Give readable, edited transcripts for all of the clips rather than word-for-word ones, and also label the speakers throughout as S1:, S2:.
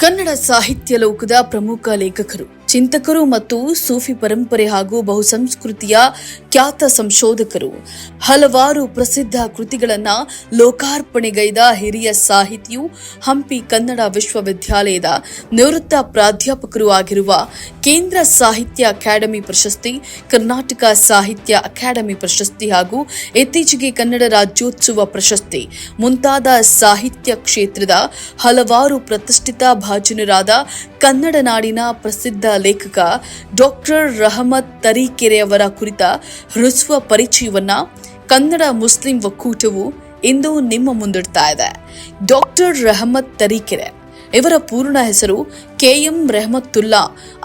S1: ಕನ್ನಡ ಸಾಹಿತ್ಯ ಲೋಕದ ಪ್ರಮುಖ ಲೇಖಕರು, ಚಿಂತಕರು ಮತ್ತು ಸೂಫಿ ಪರಂಪರೆ ಹಾಗೂ ಬಹುಸಂಸ್ಕೃತಿಯ ಖ್ಯಾತ ಸಂಶೋಧಕರು. ಹಲವಾರು ಪ್ರಸಿದ್ಧ ಕೃತಿಗಳನ್ನು ಲೋಕಾರ್ಪಣೆಗೈದ ಹಿರಿಯ ಸಾಹಿತಿಯು, ಹಂಪಿ ಕನ್ನಡ ವಿಶ್ವವಿದ್ಯಾಲಯದ ನಿವೃತ್ತ ಪ್ರಾಧ್ಯಾಪಕರು ಆಗಿರುವ ಕೇಂದ್ರ ಸಾಹಿತ್ಯ ಅಕಾಡೆಮಿ ಪ್ರಶಸ್ತಿ, ಕರ್ನಾಟಕ ಸಾಹಿತ್ಯ ಅಕಾಡೆಮಿ ಪ್ರಶಸ್ತಿ ಹಾಗೂ ಇತ್ತೀಚೆಗೆ ಕನ್ನಡ ರಾಜ್ಯೋತ್ಸವ ಪ್ರಶಸ್ತಿ ಮುಂತಾದ ಸಾಹಿತ್ಯ ಕ್ಷೇತ್ರದ ಹಲವಾರು ಪ್ರತಿಷ್ಠಿತ ಭಾಜನರಾದ ಕನ್ನಡ ನಾಡಿನ ಪ್ರಸಿದ್ಧ ಲೇಖಕ ಡಾಕ್ಟರ್ ರಹಮತ್ ತರೀಕೆರೆಯವರ ಕುರಿತ ಹೃಸ್ವ ಪರಿಚಯವನ್ನ ಕನ್ನಡ ಮುಸ್ಲಿಂ ಒಕ್ಕೂಟವು ಇಂದು ನಿಮ್ಮ ಮುಂದಿಡ್ತಾ ಇದೆ. ಡಾಕ್ಟರ್ ರಹಮತ್ ತರೀಕೆರೆ ಇವರ ಪೂರ್ಣ ಹೆಸರು KM ರೆಹಮತ್ತುಲ್ಲಾ.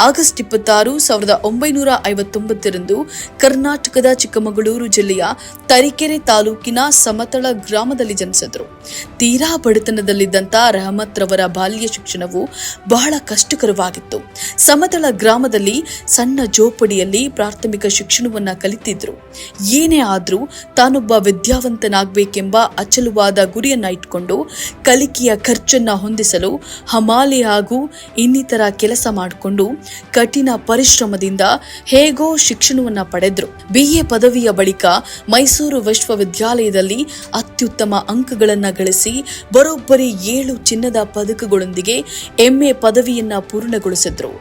S1: ಆಗಸ್ಟ್ 26, 1959 ಕರ್ನಾಟಕದ ಚಿಕ್ಕಮಗಳೂರು ಜಿಲ್ಲೆಯ ತರೀಕೆರೆ ತಾಲೂಕಿನ ಸಮತಳ ಗ್ರಾಮದಲ್ಲಿ ಜನಿಸಿದರು. ತೀರಾ ಬಡತನದಲ್ಲಿದ್ದಂಥ ರೆಹಮತ್ ರವರ ಬಾಲ್ಯ ಶಿಕ್ಷಣವು ಬಹಳ ಕಷ್ಟಕರವಾಗಿತ್ತು. ಸಮತಳ ಗ್ರಾಮದಲ್ಲಿ ಸಣ್ಣ ಜೋಪಡಿಯಲ್ಲಿ ಪ್ರಾಥಮಿಕ ಶಿಕ್ಷಣವನ್ನ ಕಲಿತಿದ್ರು. ಏನೇ ಆದ್ರೂ ತಾನೊಬ್ಬ ವಿದ್ಯಾವಂತನಾಗಬೇಕೆಂಬ ಅಚಲವಾದ ಗುರಿಯನ್ನ ಇಟ್ಕೊಂಡು ಕಲಿಕೆಯ ಖರ್ಚನ್ನ ಹೊಂದಿಸಲು ಹಮಾಲಿ ಹಾಗೂ ಇನ್ನಿತರ ಕೆಲಸ ಮಾಡಿಕೊಂಡು ಕಠಿಣ ಪರಿಶ್ರಮದಿಂದ ಹೇಗೋ ಶಿಕ್ಷಣವನ್ನ ಪಡೆದ್ರು. BA ಪದವಿಯ ಬಳಿಕ ಮೈಸೂರು ವಿಶ್ವವಿದ್ಯಾಲಯದಲ್ಲಿ ಅತ್ಯುತ್ತಮ ಅಂಕಗಳನ್ನ ಗಳಿಸಿ ಬರೋಬ್ಬರಿ 7 ಚಿನ್ನದ ಪದಕಗಳೊಂದಿಗೆ MA ಪದವಿಯನ್ನ ಪೂರ್ಣಗೊಳಿಸಿದ್ರು.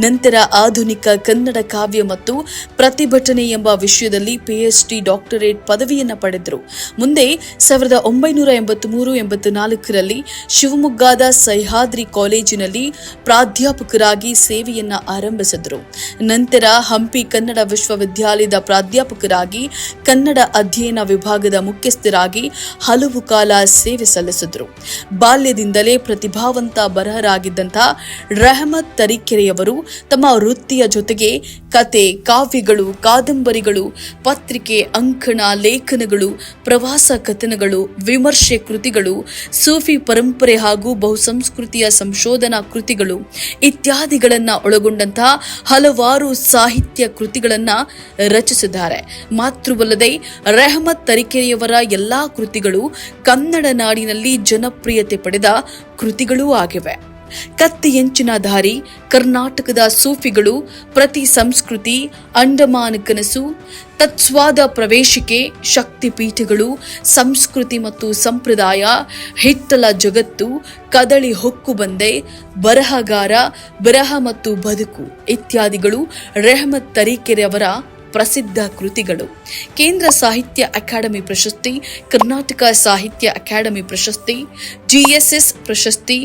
S1: ನಂತರ ಆಧುನಿಕ ಕನ್ನಡ ಕಾವ್ಯ ಮತ್ತು ಪ್ರತಿಭಟನೆ ಎಂಬ ವಿಷಯದಲ್ಲಿ PhD ಡಾಕ್ಟರೇಟ್ ಪದವಿಯನ್ನ ಪಡೆದ್ರು. ಮುಂದೆ 1983-84ರಲ್ಲಿ ಶಿವಮೊಗ್ಗದ ಸಹ್ಯಾದ್ರಿ ಕಾಲೇಜಿನಲ್ಲಿ ಪ್ರಾಧ್ಯಾಪಕರಾಗಿ ಸೇವೆಯನ್ನ ಆರಂಭಿಸಿದರು. ನಂತರ ಹಂಪಿ ಕನ್ನಡ ವಿಶ್ವವಿದ್ಯಾಲಯದ ಪ್ರಾಧ್ಯಾಪಕರಾಗಿ ಕನ್ನಡ ಅಧ್ಯಯನ ವಿಭಾಗದ ಮುಖ್ಯಸ್ಥರಾಗಿ ಹಲವು ಕಾಲ ಸೇವೆ ಸಲ್ಲಿಸಿದರು. ಬಾಲ್ಯದಿಂದಲೇ ಪ್ರತಿಭಾವಂತ ಬರಹರಾಗಿದ್ದಂಥ ರೆಹಮತ್ ತರೀಕೆರೆಯವರು ತಮ್ಮ ವೃತ್ತಿಯ ಜೊತೆಗೆ ಕತೆ, ಕಾವ್ಯಗಳು, ಕಾದಂಬರಿಗಳು, ಪತ್ರಿಕೆ, ಅಂಕಣ, ಲೇಖನಗಳು, ಪ್ರವಾಸ ಕಥನಗಳು, ವಿಮರ್ಶೆ ಕೃತಿಗಳು, ಸೂಫಿ ಪರಂಪರೆ ಹಾಗೂ ಬಹುಸಂಸ್ಕೃತಿಯ ಸಂಶೋಧನಾ ಕೃತಿಗಳು ಇತ್ಯಾದಿಗಳನ್ನು ಒಳಗೊಂಡಂತಹ ಹಲವಾರು ಸಾಹಿತ್ಯ ಕೃತಿಗಳನ್ನು ರಚಿಸಿದ್ದಾರೆ. ಮಾತ್ರವಲ್ಲದೆ ರೆಹಮತ್ ತರೀಕೆರೆಯವರ ಎಲ್ಲಾ ಕೃತಿಗಳು ಕನ್ನಡ ನಾಡಿನಲ್ಲಿ ಜನಪ್ರಿಯತೆ ಪಡೆದ ಕೃತಿಗಳೂ ಆಗಿವೆ. ಕತ್ತಿಯಂಚಿನ ದಾರಿ, ಕರ್ನಾಟಕದ ಸೂಫಿಗಳು, ಪ್ರತಿ ಸಂಸ್ಕೃತಿ, ಅಂಡಮಾನ್ ಕನಸು, ತತ್ಸ್ವಾದ ಪ್ರವೇಶಿಕೆ, ಶಕ್ತಿಪೀಠಗಳು, ಸಂಸ್ಕೃತಿ ಮತ್ತು ಸಂಪ್ರದಾಯ, ಹಿತ್ತಲ ಜಗತ್ತು, ಕದಳಿ ಹೊಕ್ಕು ಬಂದೆ, ಬರಹಗಾರ, ಬರಹ ಮತ್ತು ಬದುಕು ಇತ್ಯಾದಿಗಳು ರೆಹಮತ್ ತರೀಕೆರೆ ಅವರ ಪ್ರಸಿದ್ಧ ಕೃತಿಗಳು. ಕೇಂದ್ರ ಸಾಹಿತ್ಯ ಅಕಾಡೆಮಿ ಪ್ರಶಸ್ತಿ, ಕರ್ನಾಟಕ ಸಾಹಿತ್ಯ ಅಕಾಡೆಮಿ ಪ್ರಶಸ್ತಿ, GSS ಪ್ರಶಸ್ತಿ,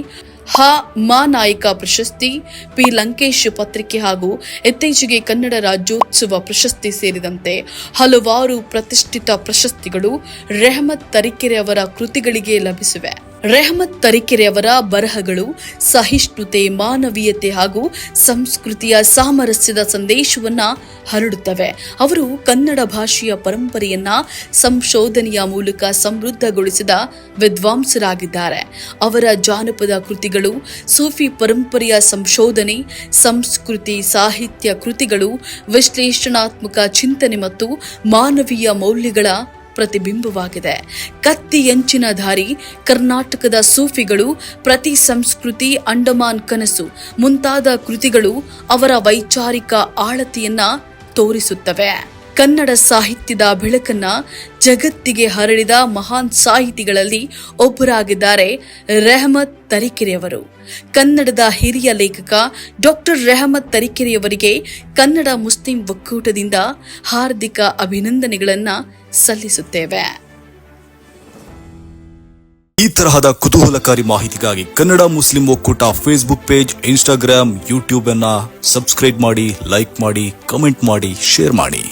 S1: ನಾಯಕ ಪ್ರಶಸ್ತಿ, P. ಲಂಕೇಶ್ ಪತ್ರಿಕೆ ಹಾಗೂ ಇತ್ತೀಚೆಗೆ ಕನ್ನಡ ರಾಜ್ಯೋತ್ಸವ ಪ್ರಶಸ್ತಿ ಸೇರಿದಂತೆ ಹಲವಾರು ಪ್ರತಿಷ್ಠಿತ ಪ್ರಶಸ್ತಿಗಳು ರೆಹಮತ್ ತರೀಕೆರೆ ಅವರ ಕೃತಿಗಳಿಗೆ ಲಭಿಸಿವೆ. ರೆಹಮತ್ ತರೀಕೆರೆ ಅವರ ಬರಹಗಳು ಸಹಿಷ್ಣುತೆ, ಮಾನವೀಯತೆ ಹಾಗೂ ಸಂಸ್ಕೃತಿಯ ಸಾಮರಸ್ಯದ ಸಂದೇಶವನ್ನ ಹರಡುತ್ತವೆ. ಅವರು ಕನ್ನಡ ಭಾಷೆಯ ಪರಂಪರೆಯನ್ನ ಸಂಶೋಧನೆಯ ಮೂಲಕ ಸಮೃದ್ಧಗೊಳಿಸಿದ ವಿದ್ವಾಂಸರಾಗಿದ್ದಾರೆ. ಅವರ ಜಾನಪದ ಕೃತಿಗಳು, ಸೂಫಿ ಪರಂಪರೆಯ ಸಂಶೋಧನೆ, ಸಂಸ್ಕೃತಿ, ಸಾಹಿತ್ಯ ಕೃತಿಗಳು, ವಿಶ್ಲೇಷಣಾತ್ಮಕ ಚಿಂತನೆ ಮತ್ತು ಮಾನವೀಯ ಮೌಲ್ಯಗಳ ಪ್ರತಿಬಿಂಬವಾಗಿದೆ. ಕತ್ತಿಯಂಚಿನ ದಾರಿ, ಕರ್ನಾಟಕದ ಸೂಫಿಗಳು, ಪ್ರತಿ ಸಂಸ್ಕೃತಿ, ಅಂಡಮಾನ್ ಕನಸು ಮುಂತಾದ ಕೃತಿಗಳು ಅವರ ವೈಚಾರಿಕ ಆಳತೆಯನ್ನ ತೋರಿಸುತ್ತವೆ. ಕನ್ನಡ ಸಾಹಿತ್ಯದ ಬೆಳಕನ್ನ ಜಗತ್ತಿಗೆ ಹರಡಿದ ಮಹಾನ್ ಸಾಹಿತಿಗಳಲ್ಲಿ ಒಬ್ಬರಾಗಿದ್ದಾರೆ ರೆಹಮತ್ ತರೀಕೆರೆಯವರು. ಕನ್ನಡದ ಹಿರಿಯ ಲೇಖಕ ಡಾಕ್ಟರ್ ರೆಹಮತ್ ತರೀಕೆರೆಯವರಿಗೆ ಕನ್ನಡ ಮುಸ್ಲಿಂ ಒಕ್ಕೂಟದಿಂದ ಹಾರ್ದಿಕ ಅಭಿನಂದನೆಗಳನ್ನ ಸಲ್ಲಿಸುತ್ತೇವೆ.
S2: ಈ ತರಹದ ಕುತೂಹಲಕಾರಿ ಮಾಹಿತಿಗಾಗಿ ಕನ್ನಡ ಮುಸ್ಲಿಂ ಒಕ್ಕೂಟ ಫೇಸ್ಬುಕ್ ಪೇಜ್, ಇನ್ಸ್ಟಾಗ್ರಾಮ್, ಯೂಟ್ಯೂಬ್ ಅನ್ನ ಸಬ್ಸ್ಕ್ರೈಬ್ ಮಾಡಿ, ಲೈಕ್ ಮಾಡಿ, ಕಮೆಂಟ್ ಮಾಡಿ, ಶೇರ್ ಮಾಡಿ.